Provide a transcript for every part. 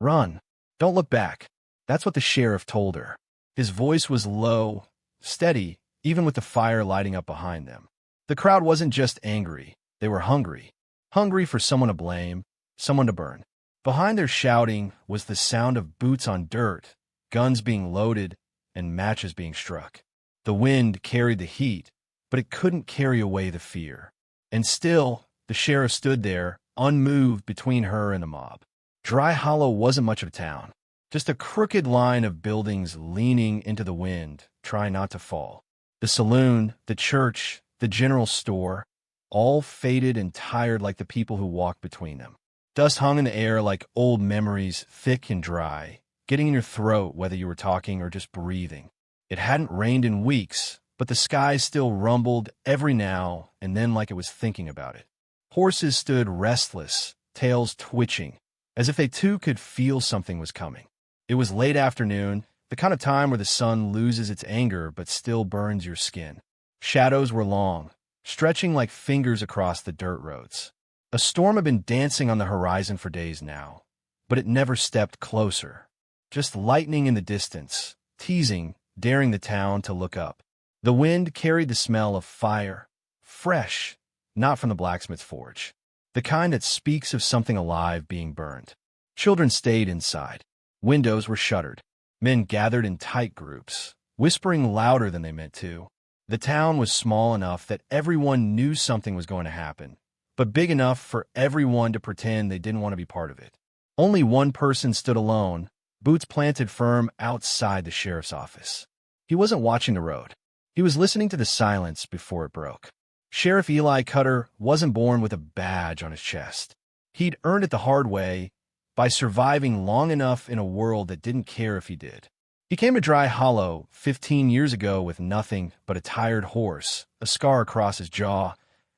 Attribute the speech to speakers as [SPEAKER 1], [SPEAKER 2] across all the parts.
[SPEAKER 1] Run. Don't look back. That's what the sheriff told her. His voice was low, steady, even with the fire lighting up behind them. The crowd wasn't just angry. They were hungry. Hungry for someone to blame, someone to burn. Behind their shouting was the sound of boots on dirt, guns being loaded, and matches being struck. The wind carried the heat, but it couldn't carry away the fear. And still, the sheriff stood there, unmoved between her and the mob. Dry Hollow wasn't much of a town, just a crooked line of buildings leaning into the wind, trying not to fall. The saloon, the church, the general store, all faded and tired like the people who walked between them. Dust hung in the air like old memories, thick and dry, getting in your throat whether you were talking or just breathing. It hadn't rained in weeks, but the sky still rumbled every now and then like it was thinking about it. Horses stood restless, tails twitching, as if they too could feel something was coming. It was late afternoon, the kind of time where the sun loses its anger but still burns your skin. Shadows were long, stretching like fingers across the dirt roads. A storm had been dancing on the horizon for days now, but it never stepped closer. Just lightning in the distance, teasing, daring the town to look up. The wind carried the smell of fire, fresh, not from the blacksmith's forge, the kind that speaks of something alive being burned. Children stayed inside. Windows were shuttered. Men gathered in tight groups, whispering louder than they meant to. The town was small enough that everyone knew something was going to happen, but big enough for everyone to pretend they didn't want to be part of it. Only one person stood alone, boots planted firm outside the sheriff's office. He wasn't watching the road. He was listening to the silence before it broke. Sheriff Eli Cutter wasn't born with a badge on his chest. He'd earned it the hard way by surviving long enough in a world that didn't care if he did. He came to Dry Hollow 15 years ago with nothing but a tired horse, a scar across his jaw,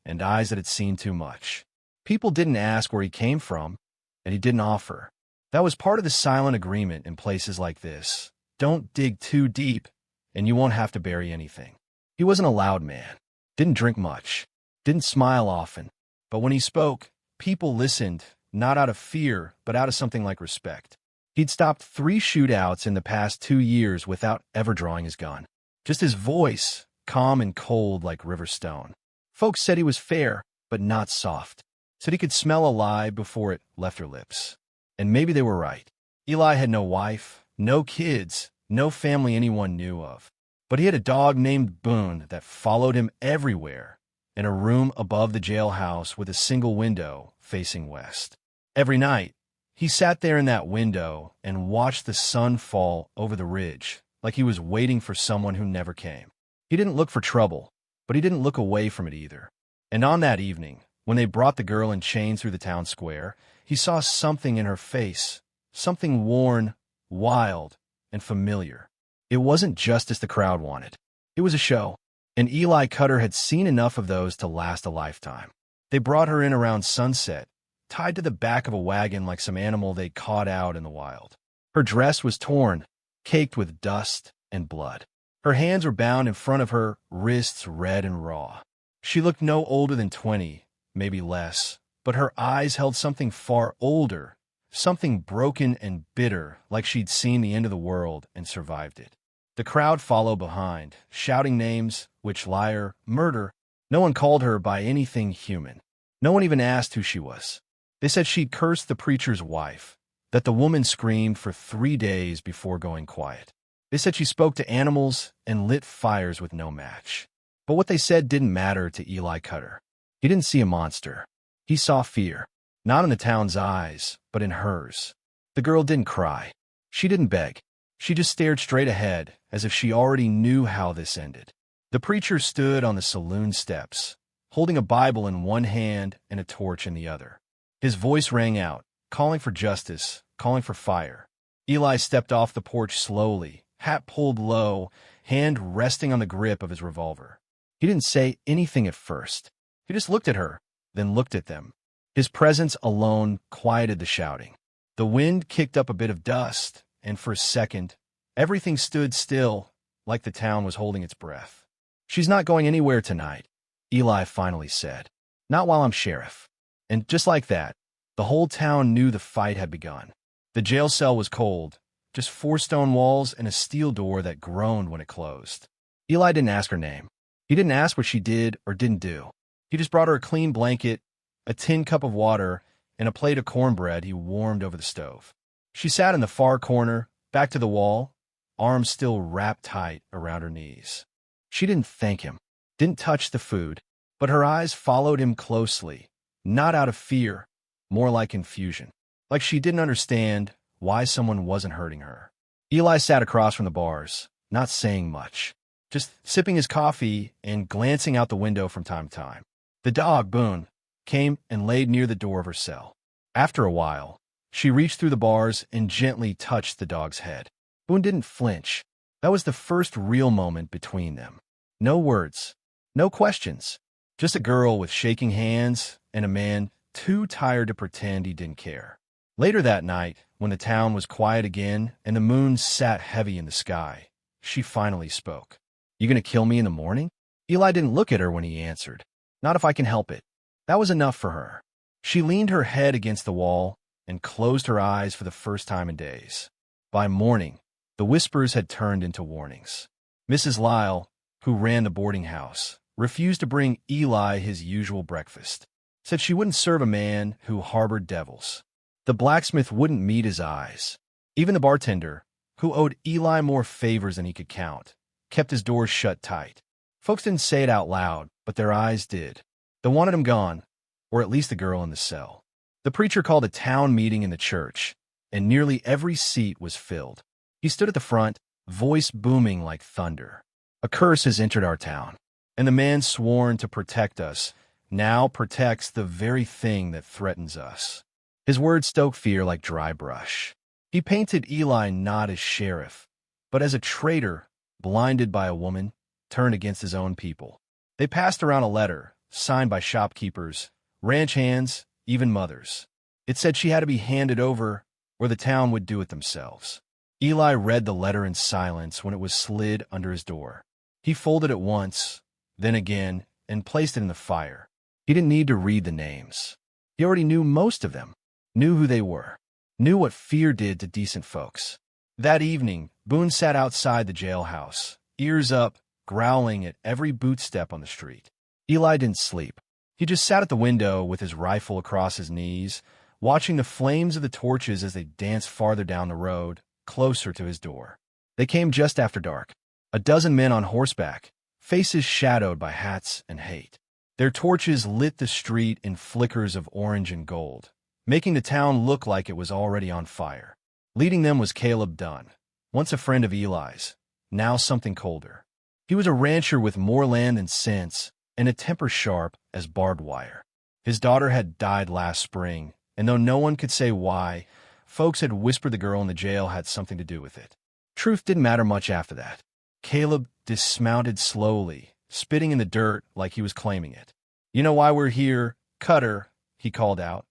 [SPEAKER 1] and eyes that had seen too much. People didn't ask where he came from, and he didn't offer. That was part of the silent agreement in places like this. Don't dig too deep, and you won't have to bury anything. He wasn't a loud man, didn't drink much, didn't smile often, but when he spoke, people listened, not out of fear, but out of something like respect. He'd stopped 3 shootouts in the past 2 years without ever drawing his gun. Just his voice, calm and cold like river stone. Folks said he was fair, but not soft. Said he could smell a lie before it left her lips. And maybe they were right. Eli had no wife, no kids, no family anyone knew of. But he had a dog named Boone that followed him everywhere, in a room above the jailhouse with a single window facing west. Every night, he sat there in that window and watched the sun fall over the ridge, like he was waiting for someone who never came. He didn't look for trouble, but he didn't look away from it either. And on that evening, when they brought the girl in chains through the town square, he saw something in her face, something worn, wild, and familiar. It wasn't justice the crowd wanted. It was a show, and Eli Cutter had seen enough of those to last a lifetime. They brought her in around sunset, tied to the back of a wagon like some animal they caught out in the wild. Her dress was torn, caked with dust and blood. Her hands were bound in front of her, wrists red and raw. She looked no older than 20, maybe less, but her eyes held something far older, something broken and bitter, like she'd seen the end of the world and survived it. The crowd followed behind, shouting names, witch, liar, murder. No one called her by anything human. No one even asked who she was. They said she'd cursed the preacher's wife, that the woman screamed for 3 days before going quiet. They said she spoke to animals and lit fires with no match. But what they said didn't matter to Eli Cutter. He didn't see a monster. He saw fear, not in the town's eyes, but in hers. The girl didn't cry. She didn't beg. She just stared straight ahead, as if she already knew how this ended. The preacher stood on the saloon steps, holding a Bible in one hand and a torch in the other. His voice rang out, calling for justice, calling for fire. Eli stepped off the porch slowly, hat pulled low, hand resting on the grip of his revolver. He didn't say anything at first. He just looked at her, then looked at them. His presence alone quieted the shouting. The wind kicked up a bit of dust, and for a second, everything stood still, like the town was holding its breath. "She's not going anywhere tonight," Eli finally said. "Not while I'm sheriff." And just like that, the whole town knew the fight had begun. The jail cell was cold, just 4 stone walls and a steel door that groaned when it closed. Eli didn't ask her name. He didn't ask what she did or didn't do. He just brought her a clean blanket, a tin cup of water, and a plate of cornbread he warmed over the stove. She sat in the far corner, back to the wall, arms still wrapped tight around her knees. She didn't thank him, didn't touch the food, but her eyes followed him closely, not out of fear, more like confusion, like she didn't understand why someone wasn't hurting her. Eli sat across from the bars, not saying much, just sipping his coffee and glancing out the window from time to time. The dog, Boone, came and laid near the door of her cell. After a while, she reached through the bars and gently touched the dog's head. Boone didn't flinch. That was the first real moment between them. No words, no questions, just a girl with shaking hands and a man too tired to pretend he didn't care. Later that night, when the town was quiet again and the moon sat heavy in the sky, she finally spoke. "You gonna kill me in the morning?" Eli didn't look at her when he answered. "Not if I can help it." That was enough for her. She leaned her head against the wall and closed her eyes for the first time in days. By morning, the whispers had turned into warnings. Mrs. Lyle, who ran the boarding house, refused to bring Eli his usual breakfast, said she wouldn't serve a man who harbored devils. The blacksmith wouldn't meet his eyes. Even the bartender, who owed Eli more favors than he could count, kept his doors shut tight. Folks didn't say it out loud, but their eyes did. They wanted him gone, or at least the girl in the cell. The preacher called a town meeting in the church, and nearly every seat was filled. He stood at the front, voice booming like thunder. "A curse has entered our town, and the man sworn to protect us now protects the very thing that threatens us." His words stoked fear like dry brush. He painted Eli not as sheriff, but as a traitor blinded by a woman turned against his own people. They passed around a letter, signed by shopkeepers, ranch hands, even mothers. It said she had to be handed over or the town would do it themselves. Eli read the letter in silence when it was slid under his door. He folded it once, then again, and placed it in the fire. He didn't need to read the names. He already knew most of them, knew who they were, knew what fear did to decent folks. That evening, Boone sat outside the jailhouse, ears up, growling at every boot step on the street. Eli didn't sleep. He just sat at the window with his rifle across his knees, watching the flames of the torches as they danced farther down the road, closer to his door. They came just after dark. A dozen men on horseback, faces shadowed by hats and hate. Their torches lit the street in flickers of orange and gold, making the town look like it was already on fire. Leading them was Caleb Dunn, once a friend of Eli's, now something colder. He was a rancher with more land than sense and a temper sharp as barbed wire. His daughter had died last spring, and though no one could say why, folks had whispered the girl in the jail had something to do with it. Truth didn't matter much after that. Caleb dismounted slowly, spitting in the dirt like he was claiming it. "You know why we're here, Cutter," he called out,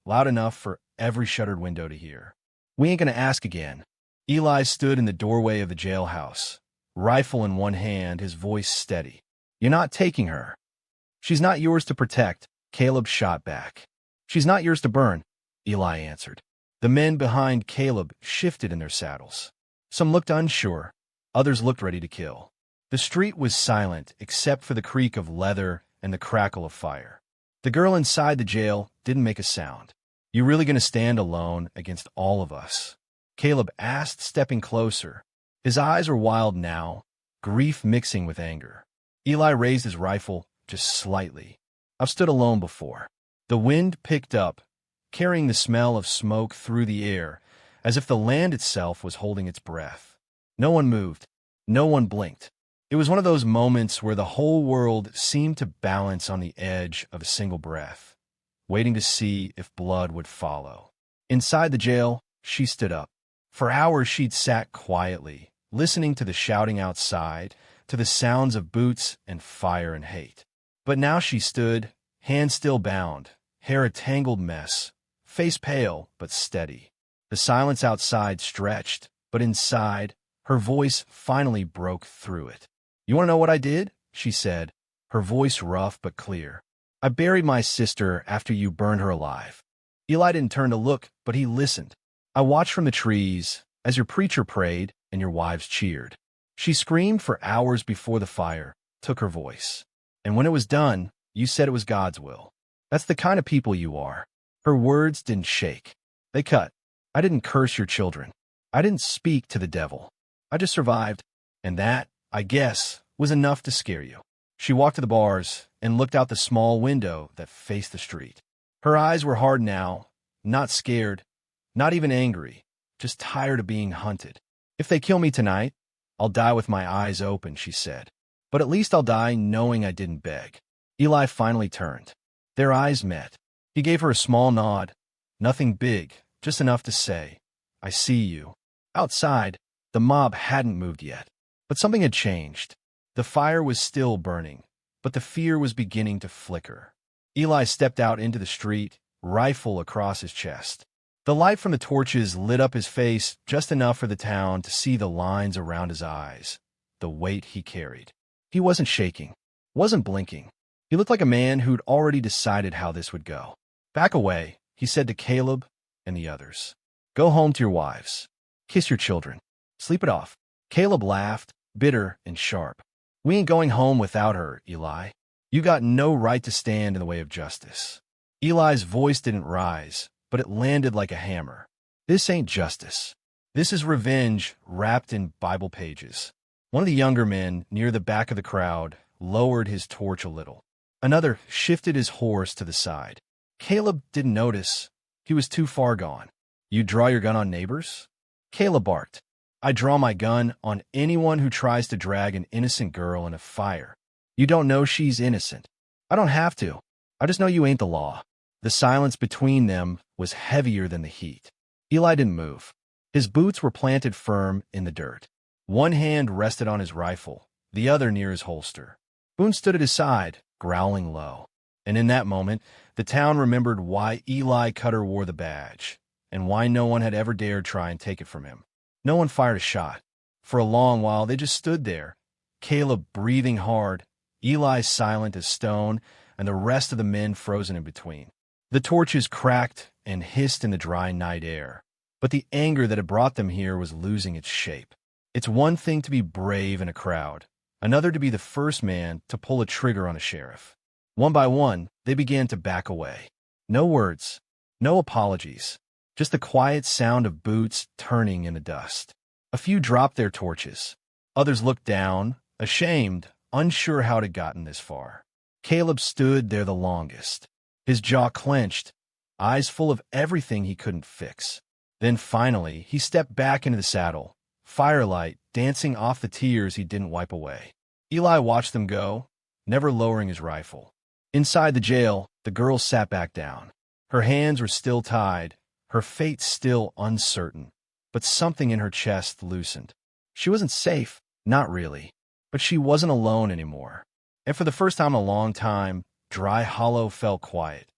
[SPEAKER 1] loud enough for every shuttered window to hear. "We ain't gonna ask again." Eli stood in the doorway of the jailhouse, rifle in one hand, his voice steady. "You're not taking her." "She's not yours to protect," Caleb shot back. "She's not yours to burn," Eli answered. The men behind Caleb shifted in their saddles. Some looked unsure, others looked ready to kill. The street was silent except for the creak of leather and the crackle of fire. The girl inside the jail didn't make a sound. "You really gonna stand alone against all of us?" Caleb asked, stepping closer. His eyes were wild now, grief mixing with anger. Eli raised his rifle just slightly. "I've stood alone before." The wind picked up, carrying the smell of smoke through the air, as if the land itself was holding its breath. No one moved. No one blinked. It was one of those moments where the whole world seemed to balance on the edge of a single breath, waiting to see if blood would follow. Inside the jail, she stood up. For hours she'd sat quietly, listening to the shouting outside, to the sounds of boots and fire and hate. But now she stood, hands still bound, hair a tangled mess, face pale but steady. The silence outside stretched, but inside, her voice finally broke through it. "You want to know what I did?" she said, her voice rough but clear. "I buried my sister after you burned her alive." Eli didn't turn to look, but he listened. I watched from the trees as your preacher prayed and your wives cheered. She screamed for hours before the fire took her voice. And when it was done, you said it was God's will. That's the kind of people you are. Her words didn't shake. They cut. I didn't curse your children. I didn't speak to the devil. I just survived. And that, I guess, was enough to scare you. She walked to the bars and looked out the small window that faced the street. Her eyes were hard now, not scared, not even angry, just tired of being hunted. If they kill me tonight, I'll die with my eyes open, she said. But at least I'll die knowing I didn't beg. Eli finally turned. Their eyes met. He gave her a small nod. Nothing big, just enough to say, I see you. Outside, the mob hadn't moved yet. But something had changed. The fire was still burning, but the fear was beginning to flicker. Eli stepped out into the street, rifle across his chest. The light from the torches lit up his face just enough for the town to see the lines around his eyes, the weight he carried. He wasn't shaking, wasn't blinking. He looked like a man who'd already decided how this would go. Back away, he said to Caleb and the others. Go home to your wives. Kiss your children. Sleep it off. Caleb laughed, bitter and sharp. We ain't going home without her, Eli. You got no right to stand in the way of justice. Eli's voice didn't rise, but it landed like a hammer. This ain't justice. This is revenge wrapped in Bible pages. One of the younger men, near the back of the crowd, lowered his torch a little. Another shifted his horse to the side. Caleb didn't notice. He was too far gone. You draw your gun on neighbors? Caleb barked. I draw my gun on anyone who tries to drag an innocent girl in a fire. You don't know she's innocent. I don't have to. I just know you ain't the law. The silence between them was heavier than the heat. Eli didn't move. His boots were planted firm in the dirt. One hand rested on his rifle, the other near his holster. Boone stood at his side, growling low. And in that moment, the town remembered why Eli Cutter wore the badge, and why no one had ever dared try and take it from him. No one fired a shot. For a long while, they just stood there, Caleb breathing hard, Eli silent as stone, and the rest of the men frozen in between. The torches cracked and hissed in the dry night air, but the anger that had brought them here was losing its shape. It's one thing to be brave in a crowd, another to be the first man to pull a trigger on a sheriff. One by one, they began to back away. No words, no apologies, just the quiet sound of boots turning in the dust. A few dropped their torches. Others looked down, ashamed, unsure how it had gotten this far. Caleb stood there the longest, his jaw clenched, eyes full of everything he couldn't fix. Then finally, he stepped back into the saddle, firelight dancing off the tears he didn't wipe away. Eli watched them go, never lowering his rifle. Inside the jail, the girl sat back down. Her hands were still tied, her fate still uncertain, but something in her chest loosened. She wasn't safe, not really, but she wasn't alone anymore. And for the first time in a long time, Dry Hollow felt quiet.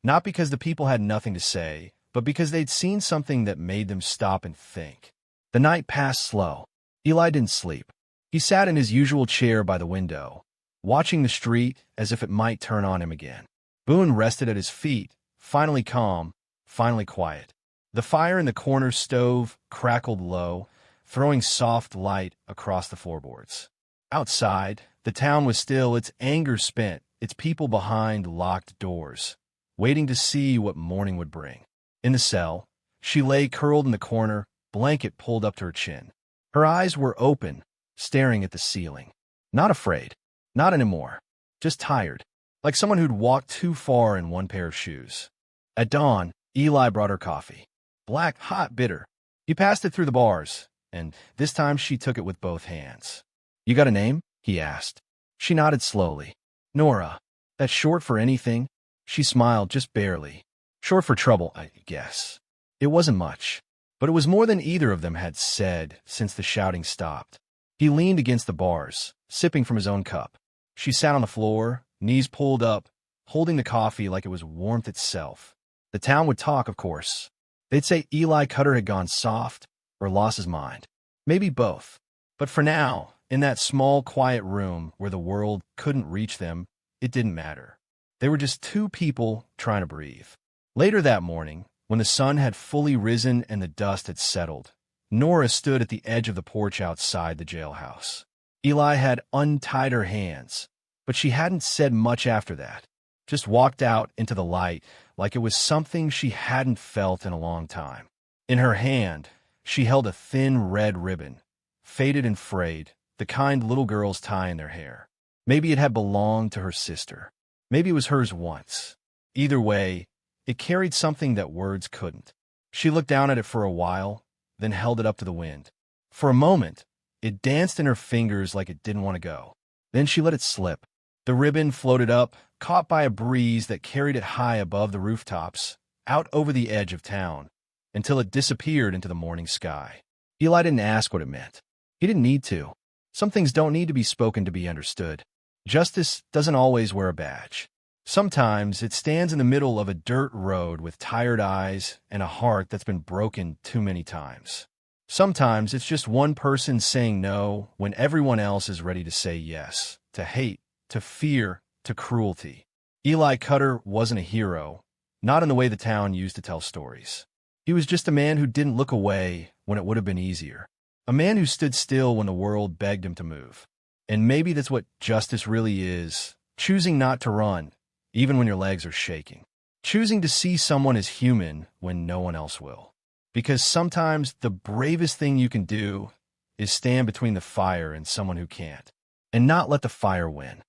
[SPEAKER 1] Not because the people had nothing to say, but because they'd seen something that made them stop and think. The night passed slow. Eli didn't sleep. He sat in his usual chair by the window, watching the street as if it might turn on him again. Boone rested at his feet, finally calm, finally quiet. The fire in the corner stove crackled low, throwing soft light across the floorboards. Outside, the town was still, its anger spent, its people behind locked doors, waiting to see what morning would bring. In the cell, she lay curled in the corner, blanket pulled up to her chin. Her eyes were open, staring at the ceiling. Not afraid. Not anymore. Just tired. Like someone who'd walked too far in one pair of shoes. At dawn, Eli brought her coffee. Black, hot, bitter. He passed it through the bars, and this time she took it with both hands. You got a name? He asked. She nodded slowly. Nora. That's short for anything? She smiled just barely. Short for trouble, I guess. It wasn't much, but it was more than either of them had said since the shouting stopped. He leaned against the bars, sipping from his own cup. She sat on the floor, knees pulled up, holding the coffee like it was warmth itself. The town would talk, of course. They'd say Eli Cutter had gone soft or lost his mind. Maybe both. But for now, in that small, quiet room where the world couldn't reach them, it didn't matter. They were just two people trying to breathe. Later that morning, When the sun had fully risen and the dust had settled, Nora stood at the edge of the porch outside the jailhouse. Eli had untied her hands, but she hadn't said much after that, just walked out into the light like it was something she hadn't felt in a long time. In her hand, she held a thin red ribbon, faded and frayed, the kind little girls tie in their hair. Maybe it had belonged to her sister. Maybe it was hers once. Either way, it carried something that words couldn't. She looked down at it for a while, then held it up to the wind. For a moment, it danced in her fingers like it didn't want to go. Then she let it slip. The ribbon floated up, caught by a breeze that carried it high above the rooftops, out over the edge of town, until it disappeared into the morning sky. Eli didn't ask what it meant. He didn't need to. Some things don't need to be spoken to be understood. Justice doesn't always wear a badge. Sometimes it stands in the middle of a dirt road with tired eyes and a heart that's been broken too many times. Sometimes it's just one person saying no when everyone else is ready to say yes, to hate, to fear, to cruelty. Eli Cutter wasn't a hero, not in the way the town used to tell stories. He was just a man who didn't look away when it would have been easier. A man who stood still when the world begged him to move. And maybe that's what justice really is, choosing not to run, even when your legs are shaking. Choosing to see someone as human when no one else will. Because sometimes the bravest thing you can do is stand between the fire and someone who can't, and not let the fire win.